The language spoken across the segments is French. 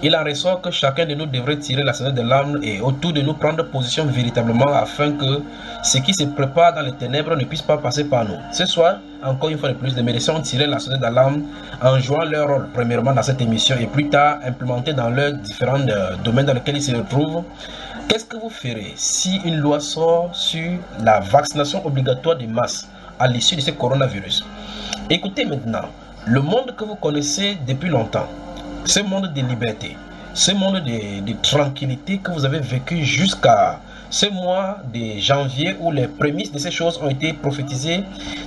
Il en ressort que chacun de nous devrait tirer la sonnette de l'alarme et autour de nous prendre position véritablement afin que ce qui se prépare dans les ténèbres ne puisse pas passer par nous. Ce soir, encore une fois de plus, les médecins ont tiré la sonnette d'alarme en jouant leur rôle, premièrement dans cette émission et plus tard implémenté dans leurs différents domaines dans lesquels ils se retrouvent. Qu'est-ce que vous ferez si une loi sort sur la vaccination obligatoire de masse à l'issue de ce coronavirus? Écoutez maintenant, le monde que vous connaissez depuis longtemps, ce monde de liberté, ce monde de tranquillité que vous avez vécu jusqu'à ce mois de janvier où les prémices de ces choses ont été prophétisées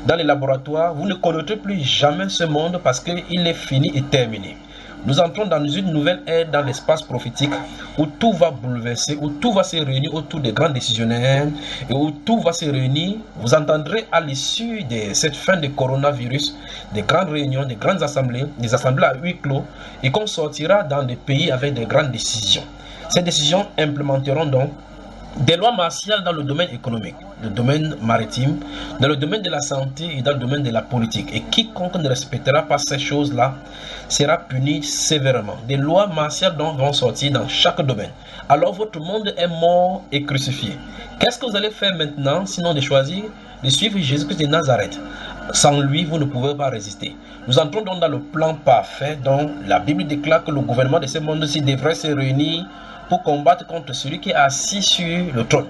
dans les laboratoires, vous ne connaîtrez plus jamais ce monde parce qu'il est fini et terminé. Nous entrons dans une nouvelle ère dans l'espace prophétique où tout va bouleverser, où tout va se réunir autour des grands décisionnaires et où tout va se réunir. Vous entendrez à l'issue de cette fin de coronavirus des grandes réunions, des grandes assemblées, des assemblées à huis clos et qu'on sortira dans des pays avec des grandes décisions. Ces décisions implémenteront donc des lois martiales dans le domaine économique, le domaine maritime, dans le domaine de la santé et dans le domaine de la politique. Et quiconque ne respectera pas ces choses-là sera puni sévèrement. Des lois martiales donc vont sortir dans chaque domaine. Alors votre monde est mort et crucifié. Qu'est-ce que vous allez faire maintenant, sinon de choisir de suivre Jésus-Christ de Nazareth? Sans lui, vous ne pouvez pas résister. Nous entrons donc dans le plan parfait dont la Bible déclare que le gouvernement de ce monde-ci devrait se réunir pour combattre contre celui qui est assis sur le trône.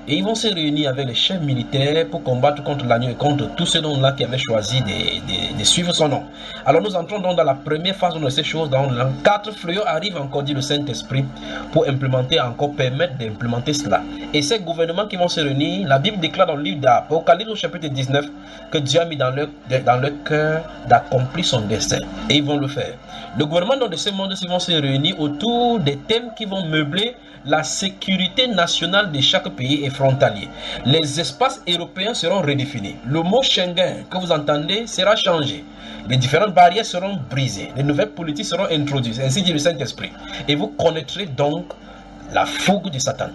Et ils vont se réunir avec les chefs militaires pour combattre contre l'agneau et contre tous ceux là qui avaient choisi de suivre son nom. Alors nous entrons donc dans la première phase de ces choses. Dans les 4 fléaux arrivent encore, dit le Saint-Esprit, pour implémenter, encore permettre d'implémenter cela. Et ces gouvernements qui vont se réunir, la Bible déclare dans le livre d'Apocalypse au chapitre 19 que Dieu a mis dans leur cœur d'accomplir son destin. Et ils vont le faire. Le gouvernement de ce monde vont se réunir autour des thèmes qui vont meubler la sécurité nationale de chaque pays et frontalier. Les espaces européens seront redéfinis. Le mot Schengen que vous entendez sera changé. Les différentes barrières seront brisées. Les nouvelles politiques seront introduites. Ainsi dit le Saint-Esprit. Et vous connaîtrez donc la fougue de Satan.